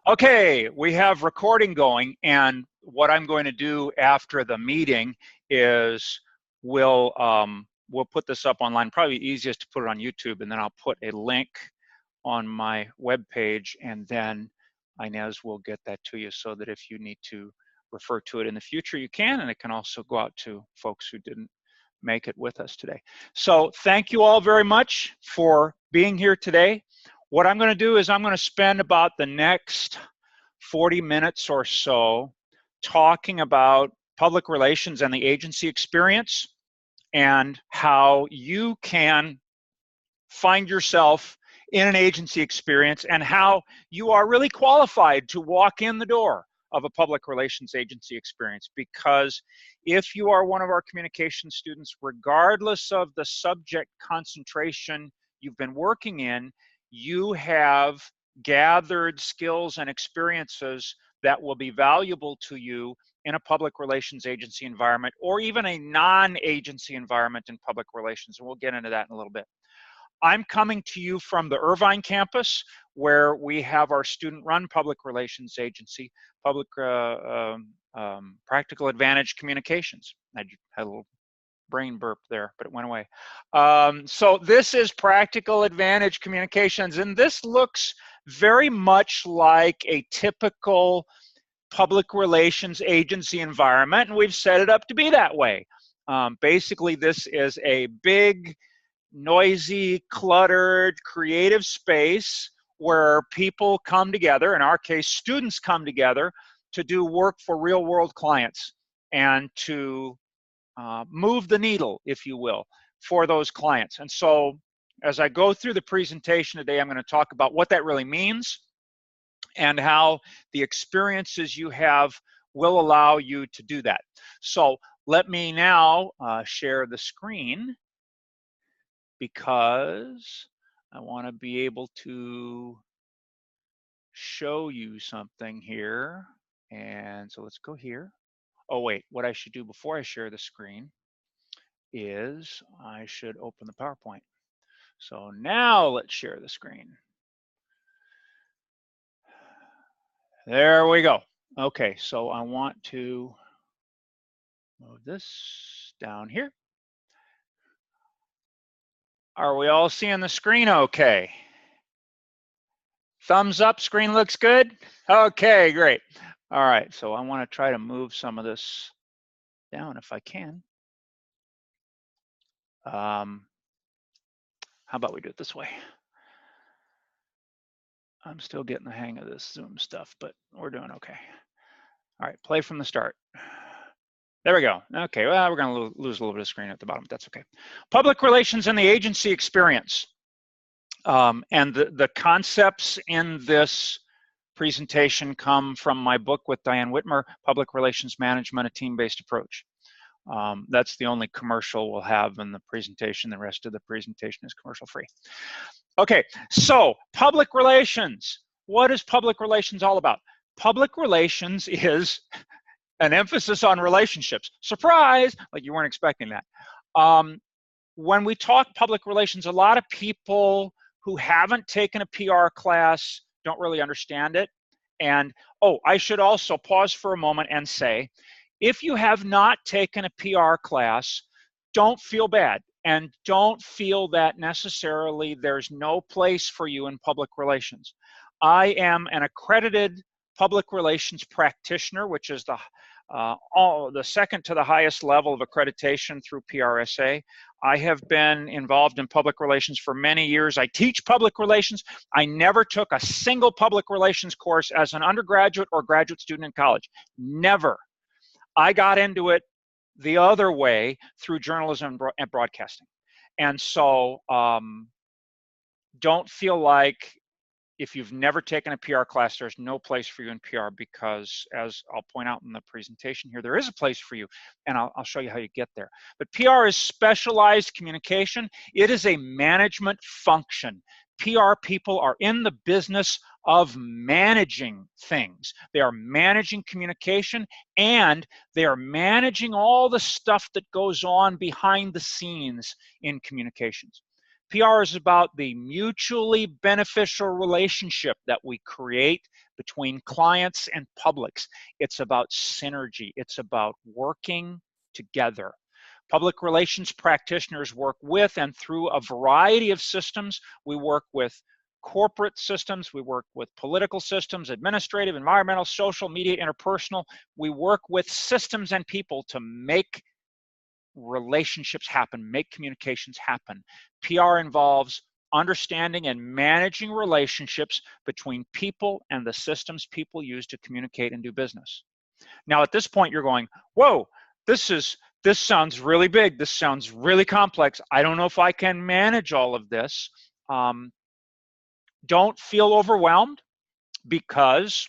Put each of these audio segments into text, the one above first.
Okay, we have recording going, and what I'm going to do after the meeting is we'll put this up online. Probably easiest to put it on YouTube, and then I'll put a link on my web page, and then Inez will get that to you so that if you need to refer to it in the future, you can, and it can also go out to folks who didn't make it with us today. So thank you all very much for being here today. What I'm going to do is I'm going to spend about the next 40 minutes or so talking about public relations and the agency experience and how you can find yourself in an agency experience and how you are really qualified to walk in the door of a public relations agency experience. Because if you are one of our communication students, regardless of the subject concentration you've been working in, you have gathered skills and experiences that will be valuable to you in a public relations agency environment or even a non-agency environment in public relations. And we'll get into that in a little bit. I'm coming to you from the Irvine campus, where we have our student-run public relations agency, Practical Advantage Communications. I had a little brain burp there, but it went away. So this is Practical Advantage Communications, and this looks very much like a typical public relations agency environment, and we've set it up to be that way. Basically, this is a big, noisy, cluttered, creative space where people come together, in our case, students come together to do work for real-world clients and to move the needle, if you will, for those clients. And so as I go through the presentation today, I'm going to talk about what that really means and how the experiences you have will allow you to do that. So let me now share the screen, because I want to be able to show you something here. And so let's go here. Oh, wait, what I should do before I share the screen is I should open the PowerPoint. So now let's share the screen. There we go. Okay, so I want to move this down here. Are we all seeing the screen okay? Thumbs up, screen looks good? Okay, great. All right, so I want to try to move some of this down if I can. How about we do it this way? I'm still getting the hang of this Zoom stuff, but we're doing okay. All right, play from the start. There we go. Okay, well, we're going to lose a little bit of screen at the bottom, but that's okay. Public relations and the agency experience. And the concepts in this presentation come from my book with Diane Whitmer, Public Relations Management, a Team-Based Approach. That's the only commercial we'll have in the presentation. The rest of the presentation is commercial free. Okay, so public relations. What is public relations all about? Public relations is an emphasis on relationships. Surprise, like you weren't expecting that. When we talk public relations, a lot of people who haven't taken a PR class don't really understand it. And, oh, I should also pause for a moment and say, if you have not taken a PR class, don't feel bad and don't feel that necessarily there's no place for you in public relations. I am an accredited public relations practitioner, which is the second to the highest level of accreditation through PRSA. I have been involved in public relations for many years. I teach public relations. I never took a single public relations course as an undergraduate or graduate student in college. Never. I got into it the other way through journalism and broadcasting. And so don't feel like if you've never taken a PR class, there's no place for you in PR, because as I'll point out in the presentation here, there is a place for you, and I'll show you how you get there. But PR is specialized communication. It is a management function. PR people are in the business of managing things. They are managing communication, and they are managing all the stuff that goes on behind the scenes in communications. PR is about the mutually beneficial relationship that we create between clients and publics. It's about synergy. It's about working together. Public relations practitioners work with and through a variety of systems. We work with corporate systems, we work with political systems, administrative, environmental, social, media, interpersonal. We work with systems and people to make relationships happen, make communications happen. PR involves understanding and managing relationships between people and the systems people use to communicate and do business. Now, at this point, you're going, whoa, this sounds really big. This sounds really complex. I don't know if I can manage all of this. Don't feel overwhelmed, because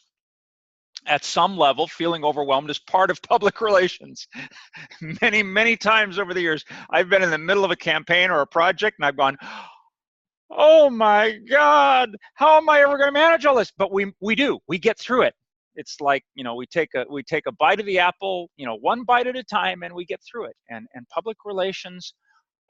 at some level, feeling overwhelmed is part of public relations. Many times over the years, I've been in the middle of a campaign or a project and I've gone, oh my God, how am I ever going to manage all this? But we do, we get through it. It's like, you know, we take a bite of the apple, you know, one bite at a time, and we get through it. And public relations,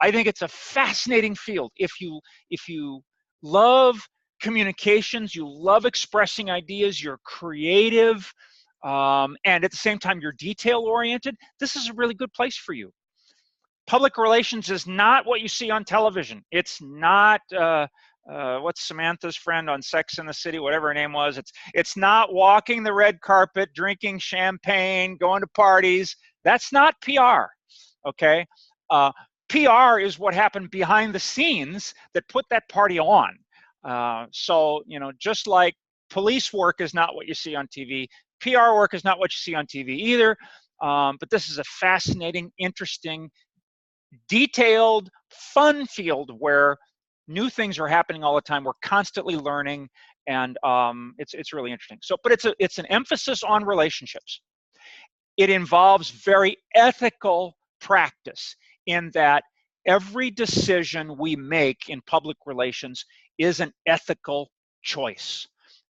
I think it's a fascinating field. If you love communications, you love expressing ideas, you're creative, and at the same time you're detail oriented, this is a really good place for you. Public relations is not what you see on television. It's not what's Samantha's friend on Sex and the City, whatever her name was. It's not walking the red carpet, drinking champagne, going to parties. That's not PR, okay? PR is what happened behind the scenes that put that party on. So, you know, just like police work is not what you see on TV, PR work is not what you see on TV either. But this is a fascinating, interesting, detailed, fun field where new things are happening all the time. We're constantly learning, and it's really interesting. So, but it's an emphasis on relationships. It involves very ethical practice in that every decision we make in public relations is an ethical choice.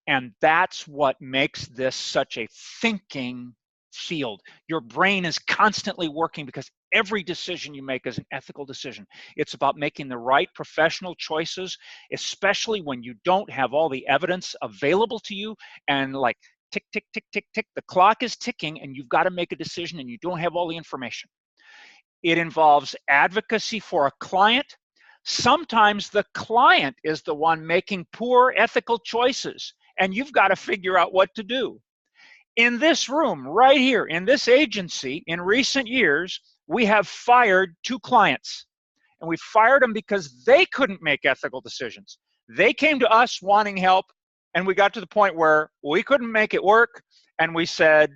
And that's what makes this such a thinking field. Your brain is constantly working because every decision you make is an ethical decision. It's about making the right professional choices, especially when you don't have all the evidence available to you, and like tick, tick, tick, tick, tick, the clock is ticking and you've got to make a decision and you don't have all the information. It involves advocacy for a client. Sometimes the client is the one making poor ethical choices, and you've got to figure out what to do. In this room, right here, in this agency, in recent years, we have fired 2 clients. And we fired them because they couldn't make ethical decisions. They came to us wanting help, and we got to the point where we couldn't make it work, and we said,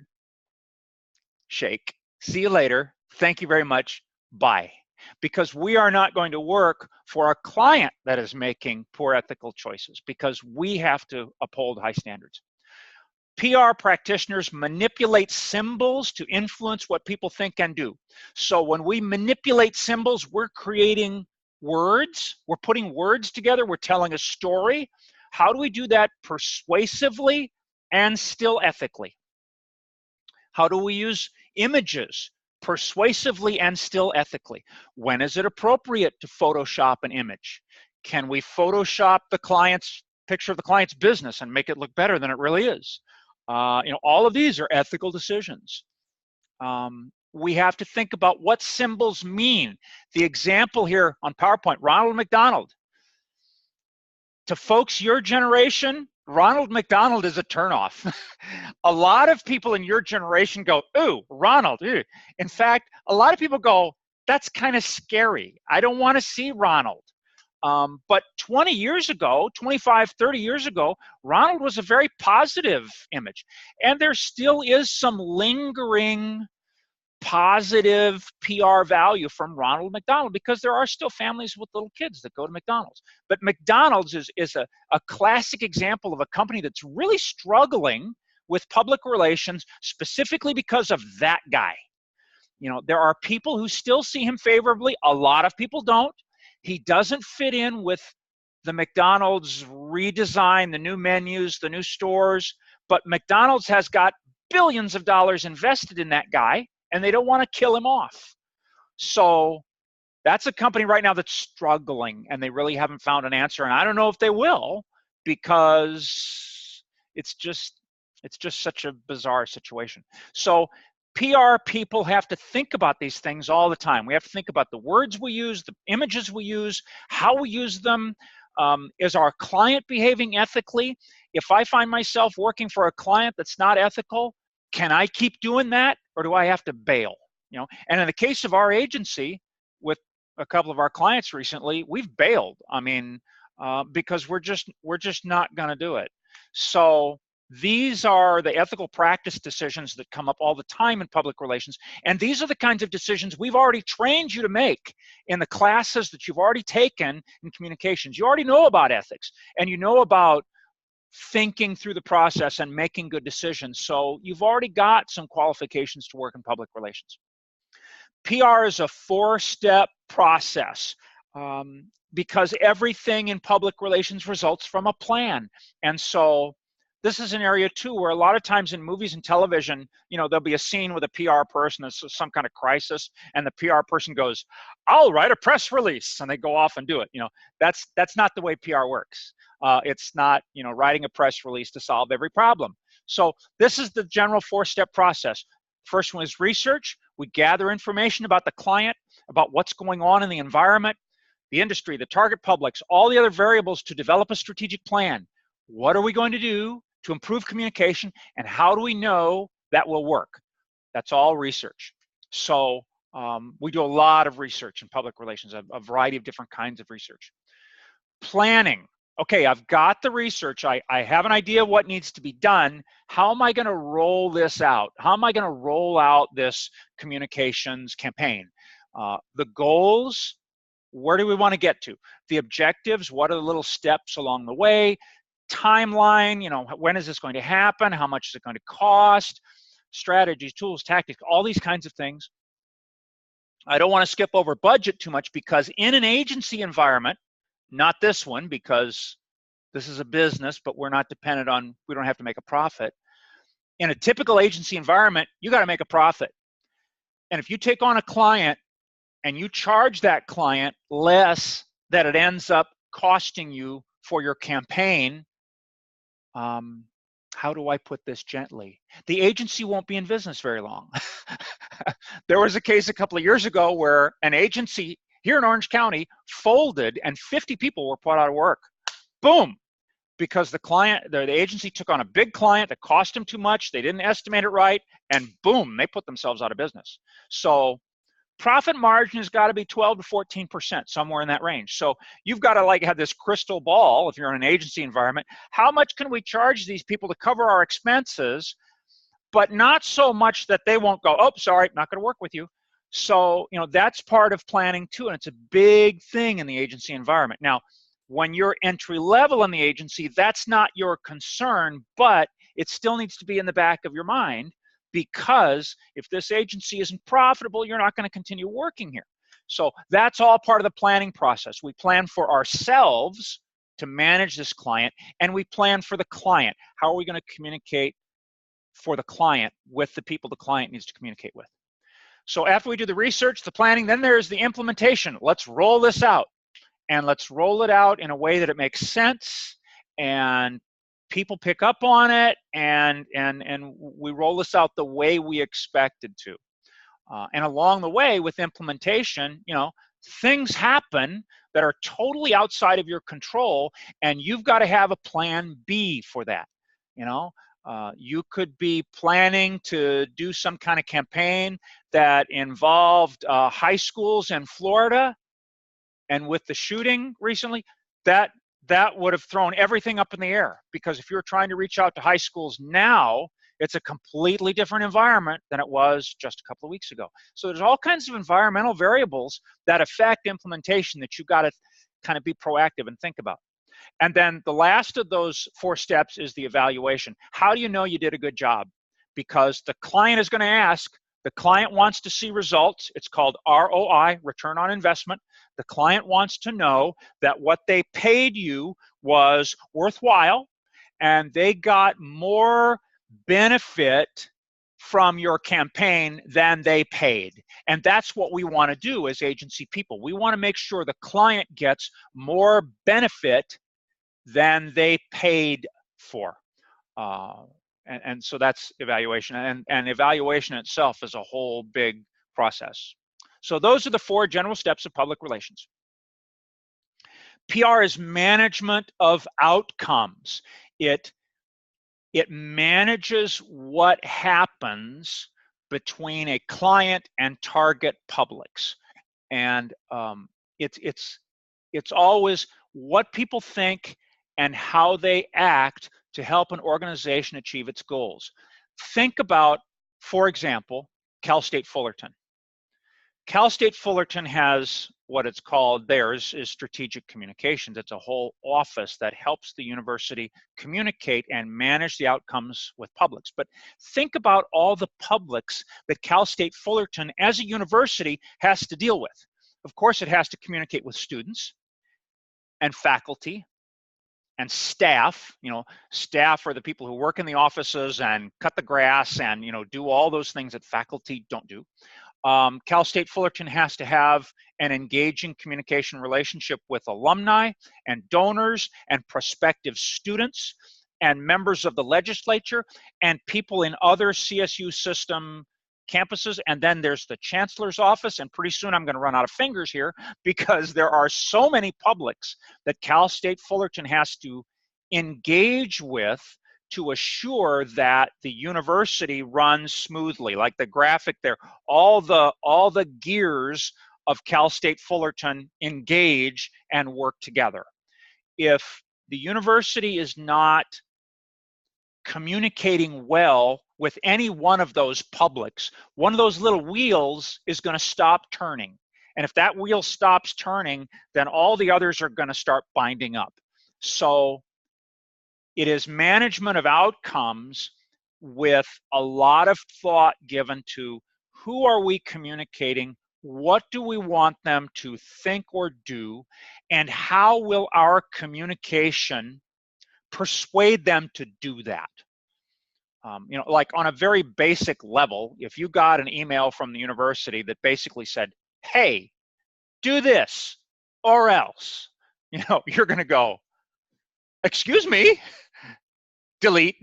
shake, see you later, thank you very much, bye. Because we are not going to work for a client that is making poor ethical choices, because we have to uphold high standards. PR practitioners manipulate symbols to influence what people think and do. So when we manipulate symbols, we're creating words, we're putting words together, we're telling a story. How do we do that persuasively and still ethically? How do we use images persuasively and still ethically? When is it appropriate to Photoshop an image? Can we Photoshop the client's picture of the client's business and make it look better than it really is? You know, all of these are ethical decisions. We have to think about what symbols mean. The example here on PowerPoint, Ronald McDonald. To folks your generation, Ronald McDonald is a turnoff. A lot of people in your generation go, ooh, Ronald, ew. In fact, a lot of people go, that's kind of scary. I don't want to see Ronald. But 20 years ago, 25, 30 years ago, Ronald was a very positive image. And there still is some lingering positive PR value from Ronald McDonald, because there are still families with little kids that go to McDonald's. But McDonald's is a classic example of a company that's really struggling with public relations, specifically because of that guy. You know, there are people who still see him favorably. A lot of people don't. He doesn't fit in with the McDonald's redesign, the new menus, the new stores, but McDonald's has got billions of dollars invested in that guy, and they don't want to kill him off. So That's a company right now that's struggling, and they really haven't found an answer. And I don't know if they will, because it's just such a bizarre situation. So PR people have to think about these things all the time. We have to think about the words we use, the images we use, how we use them. Is our client behaving ethically? If I find myself working for a client that's not ethical, can I keep doing that, or do I have to bail? You know, and in the case of our agency, with a couple of our clients recently, we've bailed. I mean, because we're just not going to do it. So these are the ethical practice decisions that come up all the time in public relations, and these are the kinds of decisions we've already trained you to make in the classes that you've already taken in communications. You already know about ethics, and you know about thinking through the process and making good decisions. So you've already got some qualifications to work in public relations. PR is a 4-step process, because everything in public relations results from a plan. And so this is an area too where a lot of times in movies and television, you know, there'll be a scene with a PR person, it's some kind of crisis, and the PR person goes, "I'll write a press release," and they go off and do it. You know, that's not the way PR works. It's not, you know, writing a press release to solve every problem. So this is the general 4-step process. First one is research. We gather information about the client, about what's going on in the environment, the industry, the target publics, all the other variables to develop a strategic plan. What are we going to do to improve communication, and how do we know that will work? That's all research. So we do a lot of research in public relations, a variety of different kinds of research. Planning. Okay, I've got the research. I have an idea of what needs to be done. How am I going to roll this out? How am I going to roll out this communications campaign? The goals, where do we want to get to? The objectives, what are the little steps along the way? Timeline, you know, when is this going to happen? How much is it going to cost? Strategies, tools, tactics, all these kinds of things. I don't want to skip over budget too much, because in an agency environment, not this one, because this is a business, but we're not dependent on, we don't have to make a profit. In a typical agency environment, you got to make a profit. And if you take on a client and you charge that client less than it ends up costing you for your campaign, how do I put this gently? The agency won't be in business very long. There was a case a couple of years ago where an agency here in Orange County folded and 50 people were put out of work. Boom! Because the agency took on a big client that cost them too much, they didn't estimate it right, and boom, they put themselves out of business. So profit margin has got to be 12 to 14%, somewhere in that range. So you've got to like have this crystal ball if you're in an agency environment. How much can we charge these people to cover our expenses, but not so much that they won't go, "Oh, sorry, not going to work with you." So, you know, that's part of planning too, and it's a big thing in the agency environment. Now, when you're entry level in the agency, that's not your concern, but it still needs to be in the back of your mind, because if this agency isn't profitable, you're not going to continue working here. So that's all part of the planning process. We plan for ourselves to manage this client, and we plan for the client. How are we going to communicate for the client with the people the client needs to communicate with? So after we do the research, the planning, then there's the implementation. Let's roll this out, and let's roll it out in a way that it makes sense and people pick up on it, and we roll this out the way we expected to. And along the way with implementation, you know, things happen that are totally outside of your control, and you've got to have a plan B for that. You know, you could be planning to do some kind of campaign that involved high schools in Florida, and with the shooting recently, that would have thrown everything up in the air, because if you're trying to reach out to high schools now, it's a completely different environment than it was just a couple of weeks ago. So there's all kinds of environmental variables that affect implementation that you've got to kind of be proactive and think about. And then the last of those 4 steps is the evaluation. How do you know you did a good job? Because the client is going to ask, the client wants to see results. It's called ROI, return on investment. The client wants to know that what they paid you was worthwhile, and they got more benefit from your campaign than they paid. And that's what we want to do as agency people. We want to make sure the client gets more benefit than they paid for. And so that's evaluation. And evaluation itself is a whole big process. So those are the 4 general steps of public relations. PR is management of outcomes. It manages what happens between a client and target publics. And it's always what people think and how they act to help an organization achieve its goals. Think about, for example, Cal State Fullerton. Cal State Fullerton has what it's called, theirs is strategic communications. It's a whole office that helps the university communicate and manage the outcomes with publics. But think about all the publics that Cal State Fullerton as a university has to deal with. Of course, it has to communicate with students and faculty and staff. Staff are the people who work in the offices and cut the grass and do all those things that faculty don't do. Cal State Fullerton has to have an engaging communication relationship with alumni and donors and prospective students and members of the legislature and people in other CSU system campuses. And then there's the chancellor's office, and pretty soon I'm going to run out of fingers here because there are so many publics that Cal State Fullerton has to engage with to assure that the university runs smoothly. Like the graphic there, all the gears of Cal State Fullerton engage and work together. If the university is not communicating well with any one of those publics, one of those little wheels is going to stop turning. And if that wheel stops turning, then all the others are going to start binding up. So it is management of outcomes with a lot of thought given to who are we communicating, what do we want them to think or do, and how will our communication persuade them to do that. Like on a very basic level, if you got an email from the university that basically said, hey, do this or else, you're going to go, excuse me, delete.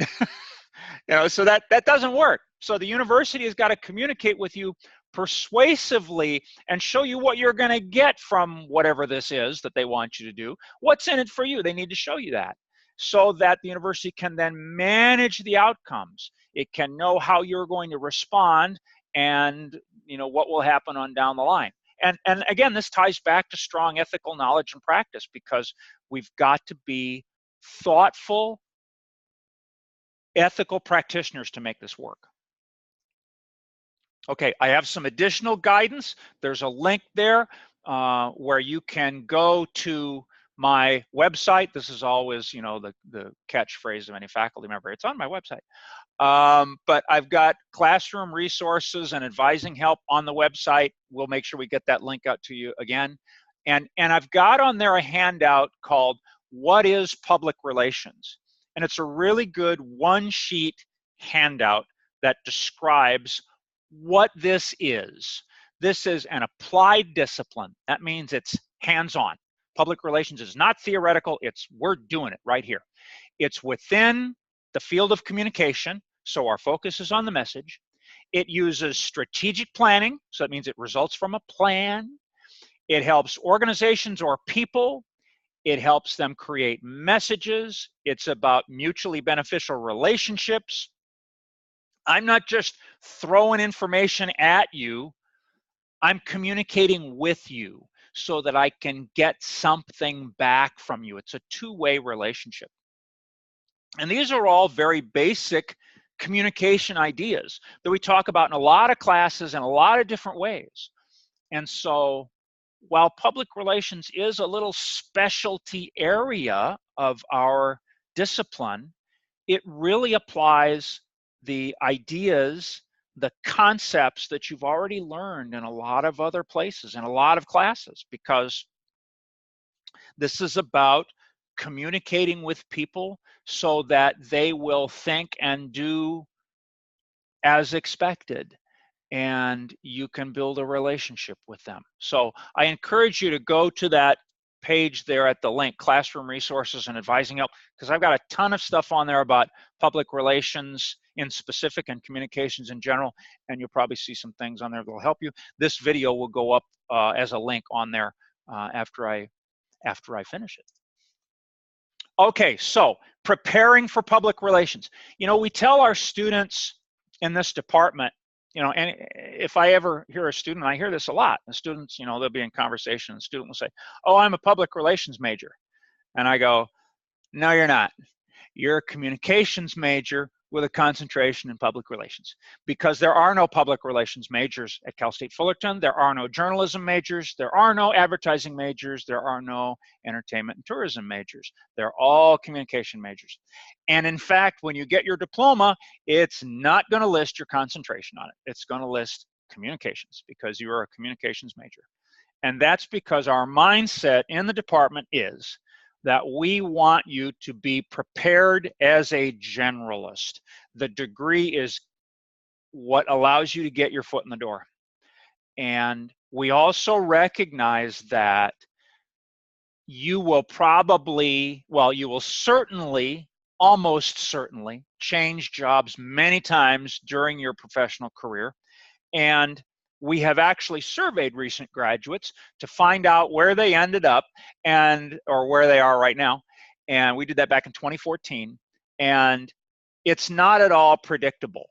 So that doesn't work. So the university has got to communicate with you persuasively and show you what you're going to get from whatever this is that they want you to do. What's in it for you? They need to show you that so that the university can then manage the outcomes. It can know how you're going to respond and what will happen on down the line. And again, this ties back to strong ethical knowledge and practice, because we've got to be thoughtful, ethical practitioners to make this work. Okay, I have some additional guidance. There's a link there where you can go to my website. This is always, the catchphrase of any faculty member. It's on my website. But I've got classroom resources and advising help on the website. We'll make sure we get that link out to you again. And I've got on there a handout called What is Public Relations? And it's a really good one-sheet handout that describes what this is. This is an applied discipline. That means it's hands-on. Public relations is not theoretical. We're doing it right here. It's within the field of communication, so our focus is on the message. It uses strategic planning, so that means it results from a plan. It helps organizations or people. It helps them create messages. It's about mutually beneficial relationships. I'm not just throwing information at you. I'm communicating with you so that I can get something back from you. It's a two-way relationship. And these are all very basic communication ideas that we talk about in a lot of classes in a lot of different ways. And so while public relations is a little specialty area of our discipline, it really applies the ideas, the concepts that you've already learned in a lot of other places, in a lot of classes, because this is about communicating with people so that they will think and do as expected, and you can build a relationship with them. So I encourage you to go to that page there at the link, Classroom Resources and Advising Help, because I've got a ton of stuff on there about public relations in specific and communications in general, and you'll probably see some things on there that will help you. This video will go up as a link on there after I finish it. Okay, so preparing for public relations. You know, we tell our students in this department, you know, and if I ever hear a student, I hear this a lot, the students, you know, they'll be in conversation, and the student will say, oh, I'm a public relations major. And I go, no, you're not. You're a communications major with a concentration in public relations, because there are no public relations majors at Cal State Fullerton. There are no journalism majors. There are no advertising majors. There are no entertainment and tourism majors. They're all communication majors. And in fact, when you get your diploma, it's not going to list your concentration on it. It's going to list communications, because you are a communications major. And that's because our mindset in the department is that we want you to be prepared as a generalist. The degree is what allows you to get your foot in the door. And we also recognize that you will probably, well, you will certainly, almost certainly, change jobs many times during your professional career. And we have actually surveyed recent graduates to find out where they ended up or where they are right now. And we did that back in 2014. And it's not at all predictable.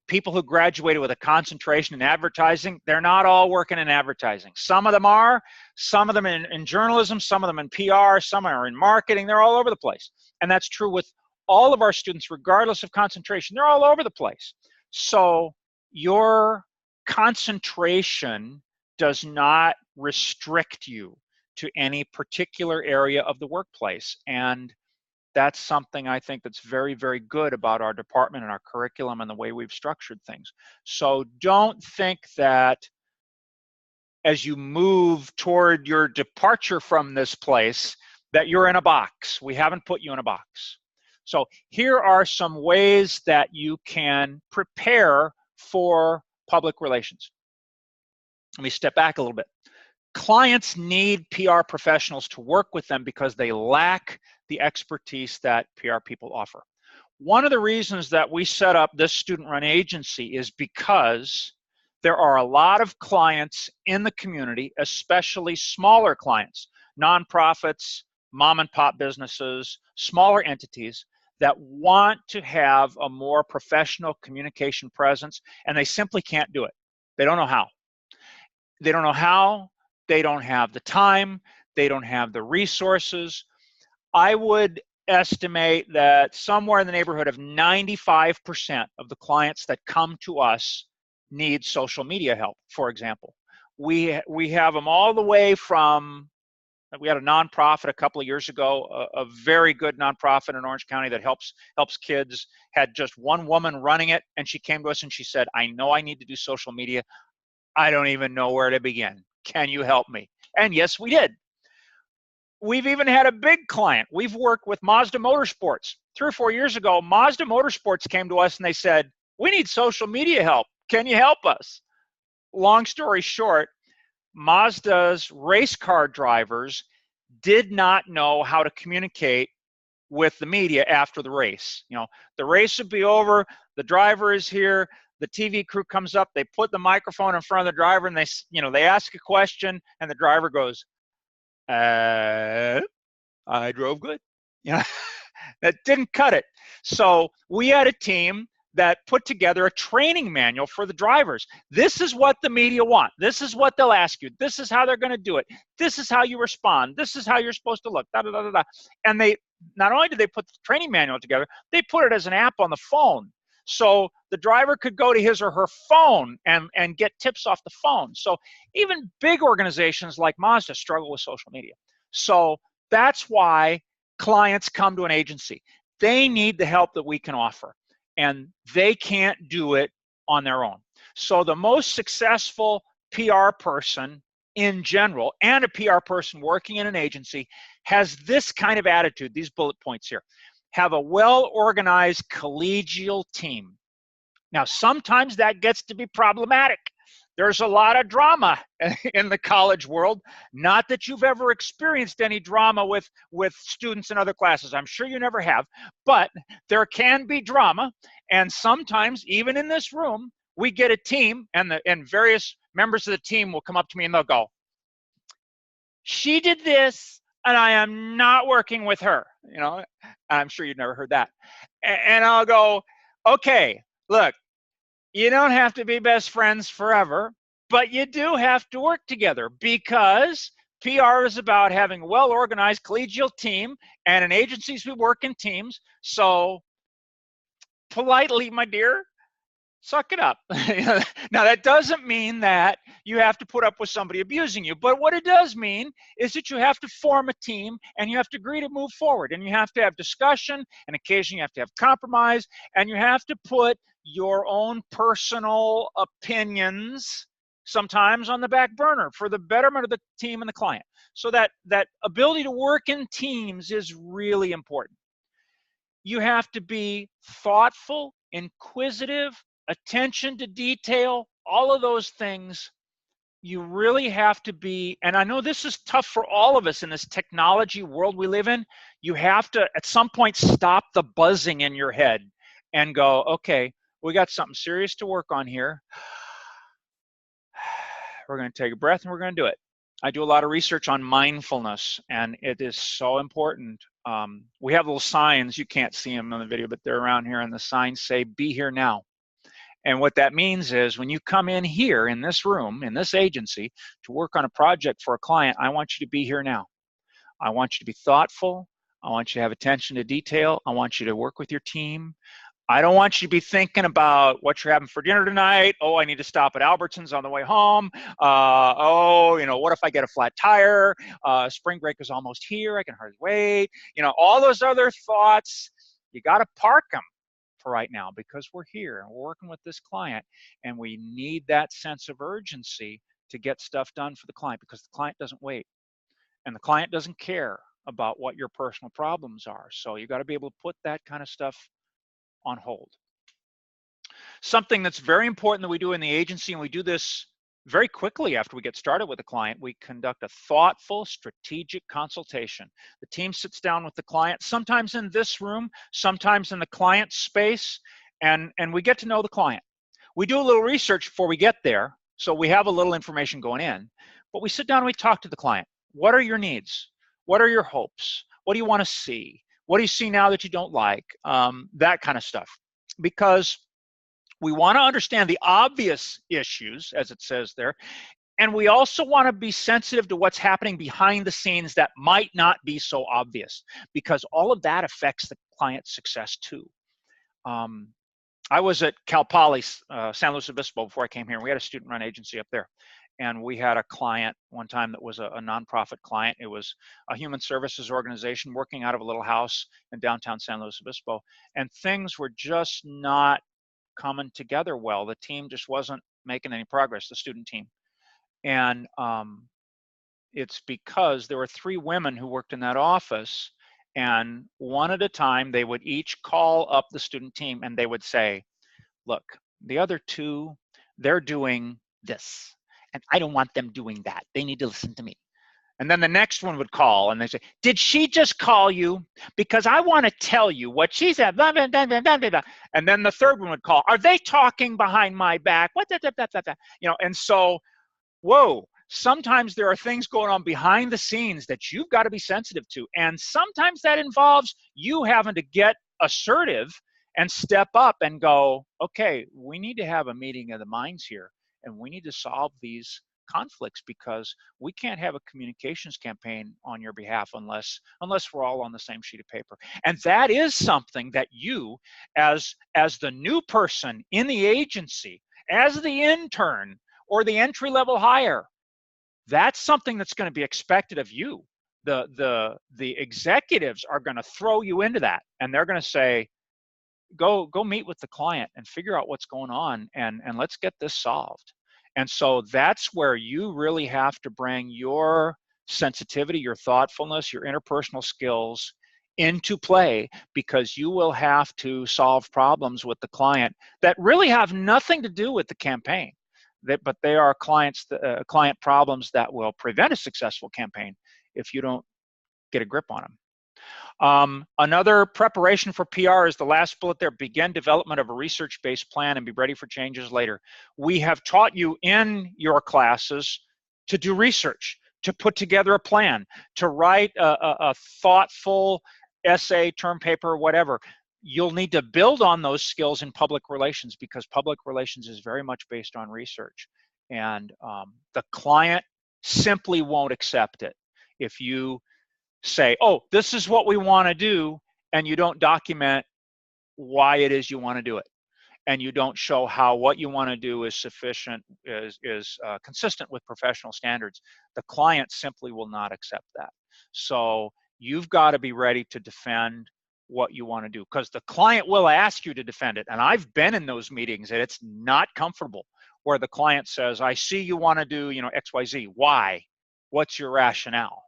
People who graduated with a concentration in advertising, they're not all working in advertising. Some of them are, some of them in journalism, some of them in PR, some are in marketing. They're all over the place. And that's true with all of our students, regardless of concentration. They're all over the place. So your concentration does not restrict you to any particular area of the workplace. And that's something I think that's very, very good about our department and our curriculum and the way we've structured things. So don't think that as you move toward your departure from this place that you're in a box. We haven't put you in a box. So here are some ways that you can prepare for public relations. Let me step back a little bit. Clients need PR professionals to work with them because they lack the expertise that PR people offer. One of the reasons that we set up this student-run agency is because there are a lot of clients in the community, especially smaller clients, nonprofits, mom and pop businesses, smaller entities that want to have a more professional communication presence, and they simply can't do it. They don't know how. They don't know how. They don't have the time. They don't have the resources. I would estimate that somewhere in the neighborhood of 95% of the clients that come to us need social media help, for example. We have them all the way from, we had a nonprofit a couple of years ago, a very good nonprofit in Orange County that helps kids, had just one woman running it, and she came to us and she said, I know I need to do social media. I don't even know where to begin. Can you help me? And yes, we did. We've even had a big client. We've worked with Mazda Motorsports. 3 or 4 years ago, Mazda Motorsports came to us and they said, we need social media help. Can you help us? Long story short, Mazda's race car drivers did not know how to communicate with the media after the race. You know, the race would be over, the driver is here, the TV crew comes up, they put the microphone in front of the driver and they ask a question and the driver goes, I drove good. You know, that didn't cut it. So we had a team that put together a training manual for the drivers. This is what the media want. This is what they'll ask you. This is how they're going to do it. This is how you respond. This is how you're supposed to look. Da, da, da, da, da. And they, not only did they put the training manual together, they put it as an app on the phone. So the driver could go to his or her phone and get tips off the phone. So even big organizations like Mazda struggle with social media. So that's why clients come to an agency. They need the help that we can offer, and they can't do it on their own. So the most successful PR person in general, and a PR person working in an agency, has this kind of attitude, these bullet points here. Have a well-organized collegial team Now, sometimes that gets to be problematic. There's a lot of drama in the college world. Not that you've ever experienced any drama with students in other classes. I'm sure you never have, but there can be drama. And sometimes, even in this room, we get a team, and various members of the team will come up to me and they'll go, "She did this, and I am not working with her." You know, I'm sure you've never heard that. And I'll go, "Okay, look, you don't have to be best friends forever, but you do have to work together, because PR is about having a well-organized collegial team, and in agencies we work in teams. So politely, my dear, suck it up." Now, that doesn't mean that you have to put up with somebody abusing you, but what it does mean is that you have to form a team, and you have to agree to move forward, and you have to have discussion, and occasionally you have to have compromise, and you have to put your own personal opinions sometimes on the back burner for the betterment of the team and the client. So that ability to work in teams is really important. You have to be thoughtful, inquisitive, attention to detail, all of those things. You really have to be, and I know this is tough for all of us in this technology world we live in. You have to, at some point, stop the buzzing in your head and go, okay, we got something serious to work on here. We're going to take a breath and we're going to do it. I do a lot of research on mindfulness, and it is so important. We have little signs, you can't see them on the video, but they're around here, and the signs say, "Be here now." And what that means is, when you come in here in this room, in this agency, to work on a project for a client, I want you to be here now. I want you to be thoughtful. I want you to have attention to detail. I want you to work with your team. I don't want you to be thinking about what you're having for dinner tonight. Oh, I need to stop at Albertsons on the way home. Oh, you know, what if I get a flat tire? Spring break is almost here. I can hardly wait. You know, all those other thoughts, you got to park them for right now, because we're here and we're working with this client, and we need that sense of urgency to get stuff done for the client, because the client doesn't wait, and the client doesn't care about what your personal problems are. So you got to be able to put that kind of stuff on hold. Something that's very important that we do in the agency, and we do this very quickly after we get started with a client, we conduct a thoughtful, strategic consultation. The team sits down with the client, sometimes in this room, sometimes in the client space, and we get to know the client. We do a little research before we get there, so we have a little information going in, but we sit down and we talk to the client. What are your needs? What are your hopes? What do you want to see? What do you see now that you don't like? That kind of stuff. Because we want to understand the obvious issues, as it says there, and we also want to be sensitive to what's happening behind the scenes that might not be so obvious, because all of that affects the client's success too. I was at Cal Poly San Luis Obispo before I came here, and we had a student-run agency up there. And we had a client one time that was a nonprofit client. It was a human services organization working out of a little house in downtown San Luis Obispo. And things were just not coming together well. The team just wasn't making any progress, the student team. And it's because there were 3 women who worked in that office, and one at a time, they would each call up the student team and they would say, "Look, the other 2, they're doing this, and I don't want them doing that. They need to listen to me." And then the next one would call and they say, "Did she just call you? Because I want to tell you what she said, blah, blah, blah, blah, blah, blah." And then the third one would call, "Are they talking behind my back? What, blah, blah, blah, blah, blah." You know, and so, whoa, sometimes there are things going on behind the scenes that you've got to be sensitive to. And sometimes that involves you having to get assertive and step up and go, "Okay, we need to have a meeting of the minds here, and we need to solve these conflicts, because we can't have a communications campaign on your behalf unless we're all on the same sheet of paper." And that is something that you, as the new person in the agency, as the intern or the entry-level hire, that's something that's going to be expected of you. The executives are going to throw you into that, and they're going to say, go meet with the client and figure out what's going on, and let's get this solved. And so that's where you really have to bring your sensitivity, your thoughtfulness, your interpersonal skills into play, because you will have to solve problems with the client that really have nothing to do with the campaign, but they are client problems that will prevent a successful campaign if you don't get a grip on them. Another preparation for PR is the last bullet there: begin development of a research-based plan and be ready for changes later. We have taught you in your classes to do research, to put together a plan, to write a thoughtful essay, term paper, whatever. You'll need to build on those skills in public relations, because public relations is very much based on research. And the client simply won't accept it if you say, oh, this is what we want to do, and you don't document why it is you want to do it, and you don't show how what you want to do is sufficient, is consistent with professional standards. The client simply will not accept that. So you've got to be ready to defend what you want to do, because the client will ask you to defend it. And I've been in those meetings, and it's not comfortable, where the client says, I see you want to do, XYZ. Why? What's your rationale?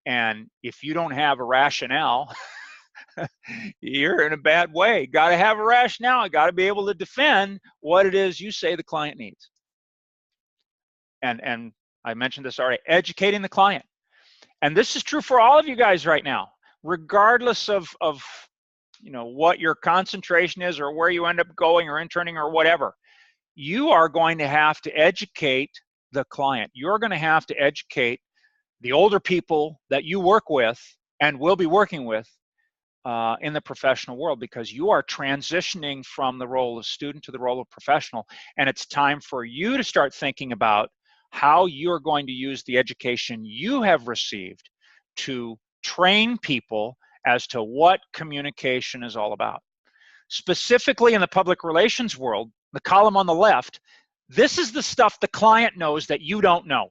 And if you don't have a rationale, you're in a bad way. Got to have a rationale. Got to be able to defend what it is you say the client needs. And I mentioned this already, educating the client. And this is true for all of you guys right now, regardless of what your concentration is or where you end up going or interning or whatever. You are going to have to educate the client. You're going to have to educate the older people that you work with and will be working with in the professional world, because you are transitioning from the role of student to the role of professional. And it's time for you to start thinking about how you're going to use the education you have received to train people as to what communication is all about. Specifically in the public relations world, the column on the left, this is the stuff the client knows that you don't know.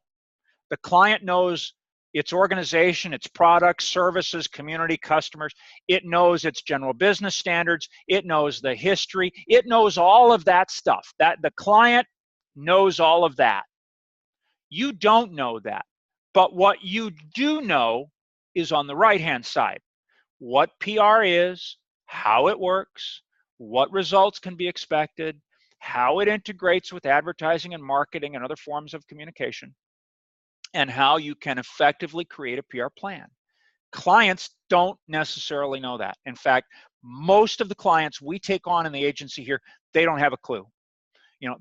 The client knows its organization, its products, services, community, customers. It knows its general business standards. It knows the history. It knows all of that stuff. That the client knows all of that. You don't know that. But what you do know is on the right-hand side. What PR is, how it works, what results can be expected, how it integrates with advertising and marketing and other forms of communication, and how you can effectively create a PR plan. Clients don't necessarily know that. In fact, most of the clients we take on in the agency here, they don't have a clue.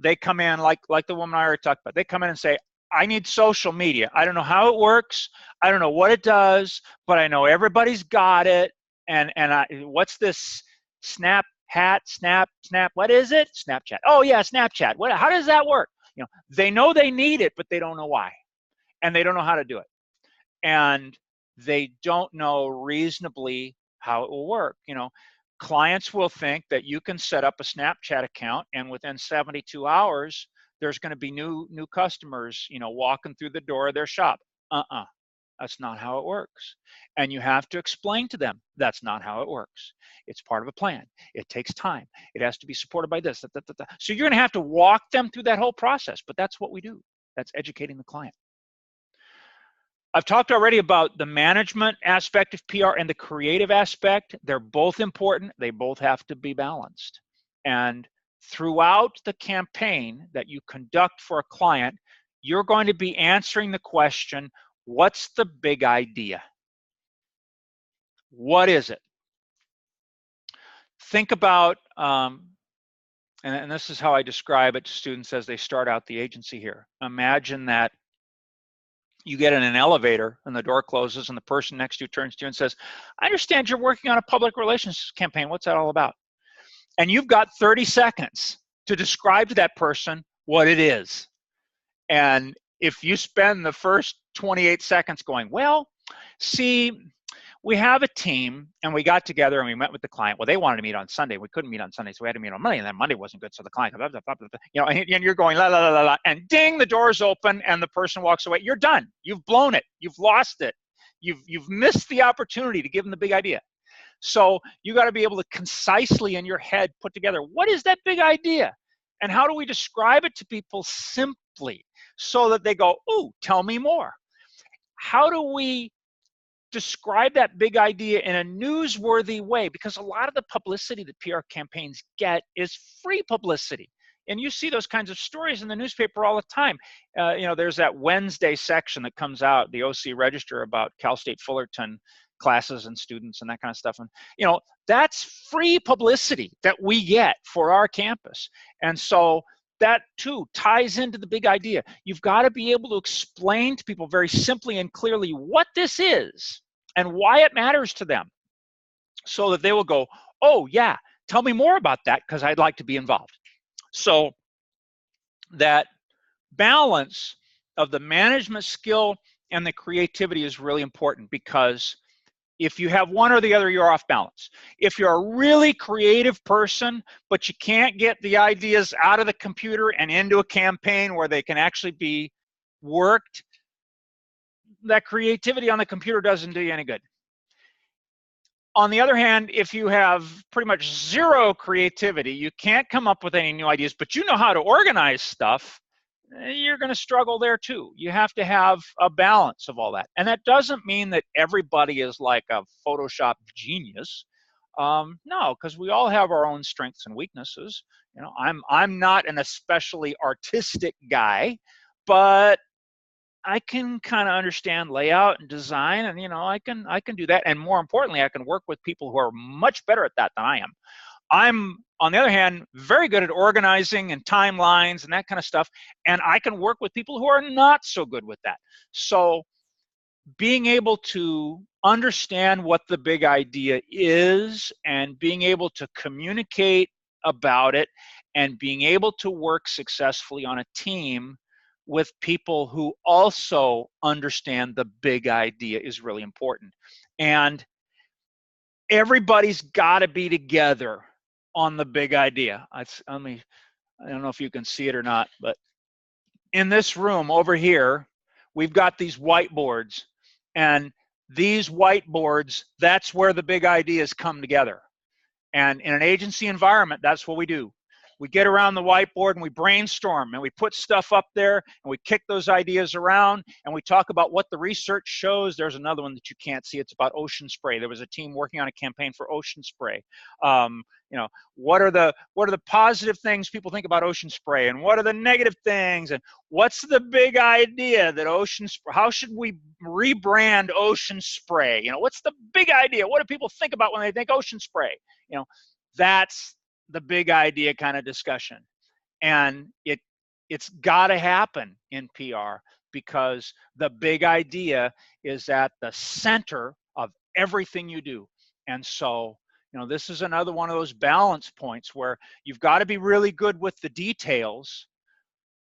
They come in like the woman I already talked about. They come in and say, I need social media. I don't know how it works. I don't know what it does, but I know everybody's got it. And what's this Snap? What is it? Snapchat. Oh yeah, Snapchat. How does that work? They know they need it, but they don't know why. And they don't know how to do it. And they don't know reasonably how it will work. Clients will think that you can set up a Snapchat account, and within 72 hours, there's going to be new customers, walking through the door of their shop. That's not how it works. And you have to explain to them that's not how it works. It's part of a plan. It takes time. It has to be supported by this. So you're going to have to walk them through that whole process, but that's what we do. That's educating the client. I've talked already about the management aspect of PR and the creative aspect. They're both important. They both have to be balanced. And throughout the campaign that you conduct for a client, you're going to be answering the question, what's the big idea? What is it? Think about, and this is how I describe it to students as they start out the agency here. Imagine that you get in an elevator and the door closes and the person next to you turns to you and says, I understand you're working on a public relations campaign. What's that all about? And you've got 30 seconds to describe to that person what it is. And if you spend the first 28 seconds going, well, see, we have a team and we got together and we met with the client. Well, they wanted to meet on Sunday. We couldn't meet on Sunday, so we had to meet on Monday. And then Monday wasn't good, so the client, and you're going la la la la la, and ding, the door's open and the person walks away. You're done. You've blown it. You've lost it. You've missed the opportunity to give them the big idea. So you got to be able to concisely in your head put together, what is that big idea? And how do we describe it to people simply so that they go, ooh, tell me more? How do we describe that big idea in a newsworthy way, because a lot of the publicity that PR campaigns get is free publicity. And you see those kinds of stories in the newspaper all the time. There's that Wednesday section that comes out, the OC Register, about Cal State Fullerton classes and students and that kind of stuff. And, that's free publicity that we get for our campus. And so that too ties into the big idea. You've got to be able to explain to people very simply and clearly what this is and why it matters to them, so that they will go, oh yeah, tell me more about that, because I'd like to be involved. So that balance of the management skill and the creativity is really important, because if you have one or the other, you're off balance. If you're a really creative person, but you can't get the ideas out of the computer and into a campaign where they can actually be worked, that creativity on the computer doesn't do you any good. On the other hand, if you have pretty much zero creativity, you can't come up with any new ideas, but you know how to organize stuff, you're going to struggle there too. You have to have a balance of all that. And that doesn't mean that everybody is like a Photoshop genius. No, because we all have our own strengths and weaknesses. I'm not an especially artistic guy, but I can kind of understand layout and design, and I can do that. And more importantly, I can work with people who are much better at that than I am. I'm, on the other hand, very good at organizing and timelines and that kind of stuff, and I can work with people who are not so good with that. So being able to understand what the big idea is and being able to communicate about it and being able to work successfully on a team with people who also understand the big idea is really important. And everybody's got to be together on the big idea. I don't know if you can see it or not, but in this room over here, we've got these whiteboards, and these whiteboards, that's where the big ideas come together. And in an agency environment, that's what we do. We get around the whiteboard and we brainstorm, and we put stuff up there, and we kick those ideas around, and we talk about what the research shows. There's another one that you can't see. It's about ocean spray. There was a team working on a campaign for ocean spray. What are the positive things people think about ocean spray, and what are the negative things, and what's the big idea that ocean spray? How should we rebrand ocean spray? What's the big idea? What do people think about when they think ocean spray? That's the big idea kind of discussion. And it's got to happen in PR, because the big idea is at the center of everything you do. And so, this is another one of those balance points where you've got to be really good with the details,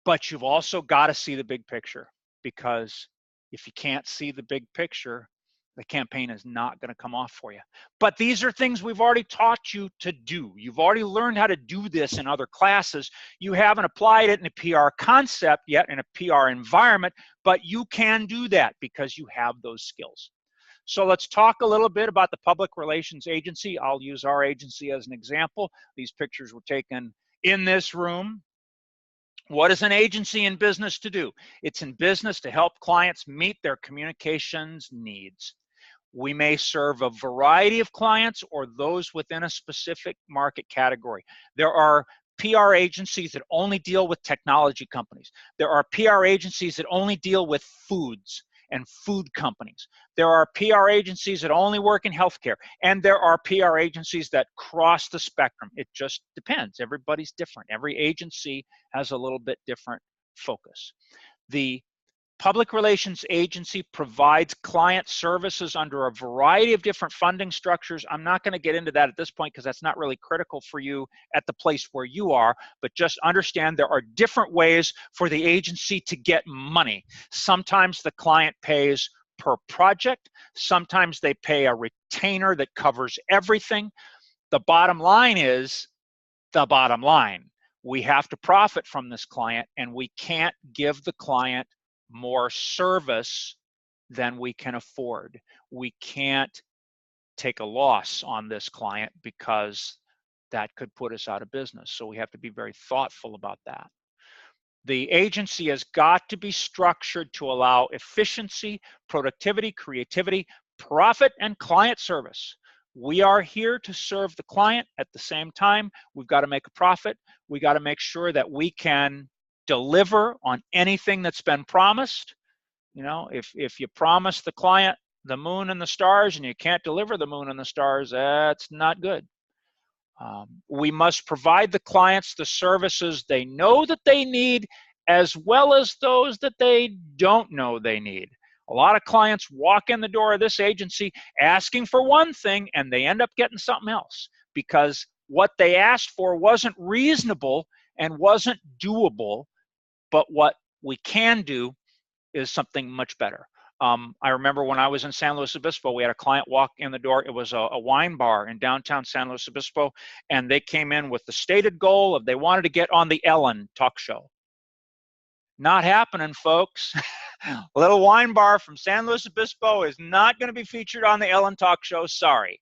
but you've also got to see the big picture, because if you can't see the big picture, the campaign is not going to come off for you. But these are things we've already taught you to do. You've already learned how to do this in other classes. You haven't applied it in a PR concept yet, in a PR environment, but you can do that because you have those skills. So let's talk a little bit about the public relations agency. I'll use our agency as an example. These pictures were taken in this room. What is an agency in business to do? It's in business to help clients meet their communications needs. We may serve a variety of clients or those within a specific market category. There are PR agencies that only deal with technology companies. There are PR agencies that only deal with foods and food companies. There are PR agencies that only work in healthcare, and there are PR agencies that cross the spectrum. It just depends. Everybody's different. Every agency has a little bit different focus. The public relations agency provides client services under a variety of different funding structures. I'm not going to get into that at this point because that's not really critical for you at the place where you are, but just understand there are different ways for the agency to get money. Sometimes the client pays per project. Sometimes they pay a retainer that covers everything. The bottom line is the bottom line. We have to profit from this client, and we can't give the client more service than we can afford. We can't take a loss on this client because that could put us out of business. So we have to be very thoughtful about that. The agency has got to be structured to allow efficiency, productivity, creativity, Profit and client service. We are here to serve the client. At the same time, we've got to make a profit. We got to make sure that we can deliver on anything that's been promised. You know, if you promise the client the moon and the stars and you can't deliver the moon and the stars, that's not good. We must provide the clients the services they know that they need, as well as those that they don't know they need. A lot of clients walk in the door of this agency asking for one thing and they end up getting something else because what they asked for wasn't reasonable and wasn't doable, but what we can do is something much better. I remember when I was in San Luis Obispo, we had a client walk in the door. It was a wine bar in downtown San Luis Obispo, and they came in with the stated goal of they wanted to get on the Ellen talk show. Not happening, folks. A little wine bar from San Luis Obispo is not going to be featured on the Ellen talk show, sorry.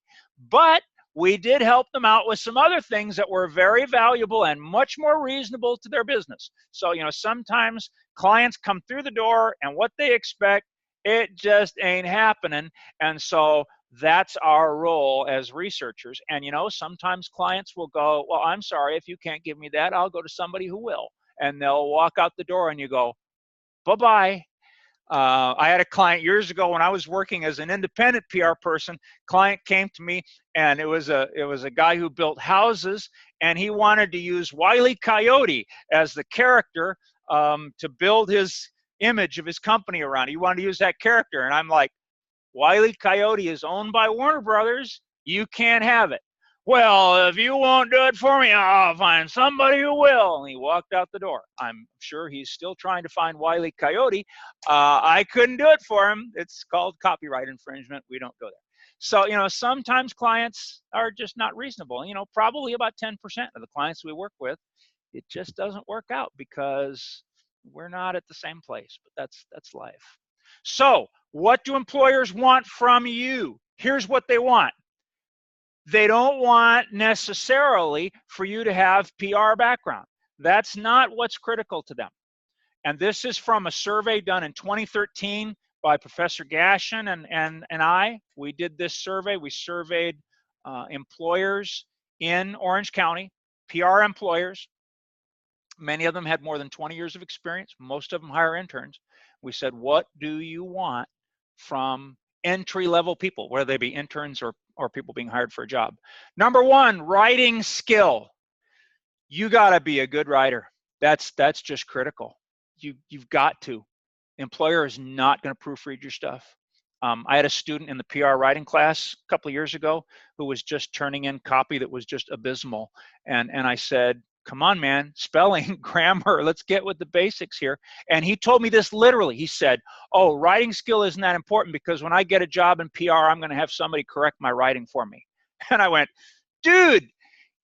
But we did help them out with some other things that were very valuable and much more reasonable to their business. So, you know, sometimes clients come through the door and what they expect, it just ain't happening. And so that's our role as researchers. And, you know, sometimes clients will go, well, I'm sorry, if you can't give me that, I'll go to somebody who will. And they'll walk out the door and you go, bye-bye. I had a client years ago when I was working as an independent PR person. Client came to me, and it was a guy who built houses, and he wanted to use Wile E. Coyote as the character to build his image of his company around. He wanted to use that character, and I'm like, Wile E. Coyote is owned by Warner Brothers. You can't have it. Well, if you won't do it for me, I'll find somebody who will. And he walked out the door. I'm sure he's still trying to find Wile E. Coyote. I couldn't do it for him. It's called copyright infringement. We don't go there. So, you know, sometimes clients are just not reasonable. You know, probably about 10% of the clients we work with, it just doesn't work out because we're not at the same place. But that's life. So, what do employers want from you? Here's what they want. They don't want necessarily for you to have PR background. That's not what's critical to them. And this is from a survey done in 2013 by Professor Gashin and I. We did this survey. We surveyed employers in Orange County, PR employers. Many of them had more than 20 years of experience. Most of them hire interns. We said, what do you want from entry-level people, whether they be interns or people being hired for a job? Number one, writing skill. You got to be a good writer. That's just critical. You've got to. Employer is not going to proofread your stuff. I had a student in the PR writing class a couple of years ago who was just turning in copy that was just abysmal. And I said, come on, man, spelling, grammar, let's get with the basics here. And he told me this literally. He said, oh, writing skill isn't that important because when I get a job in PR, I'm going to have somebody correct my writing for me. And I went, dude,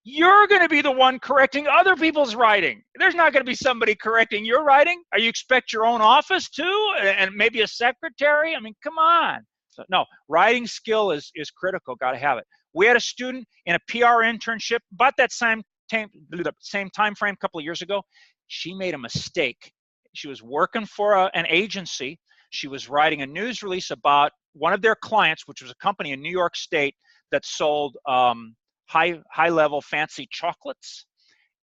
you're going to be the one correcting other people's writing. There's not going to be somebody correcting your writing. Are you expect your own office too? And maybe a secretary? I mean, come on. So, no, writing skill is critical. Got to have it. We had a student in a PR internship about that same time frame a couple of years ago. She made a mistake. She was working for an agency. She was writing a news release about one of their clients, which was a company in New York State that sold high-level fancy chocolates,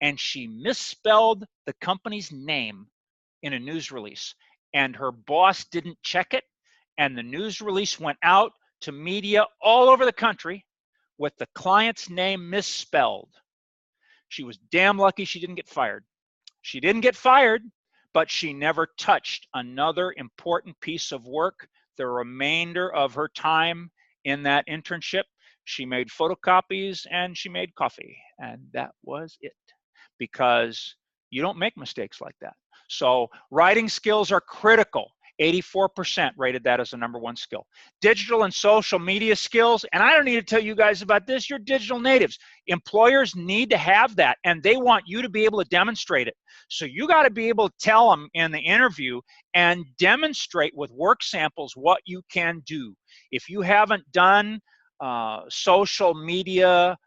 and she misspelled the company's name in a news release, and her boss didn't check it, and the news release went out to media all over the country with the client's name misspelled. She was damn lucky she didn't get fired. She didn't get fired, but she never touched another important piece of work the remainder of her time in that internship. She made photocopies and she made coffee, and that was it, because you don't make mistakes like that. So writing skills are critical. 84% rated that as the #1 skill. Digital and social media skills, and I don't need to tell you guys about this, you're digital natives. Employers need to have that, and they want you to be able to demonstrate it. So you got to be able to tell them in the interview and demonstrate with work samples what you can do. If you haven't done social media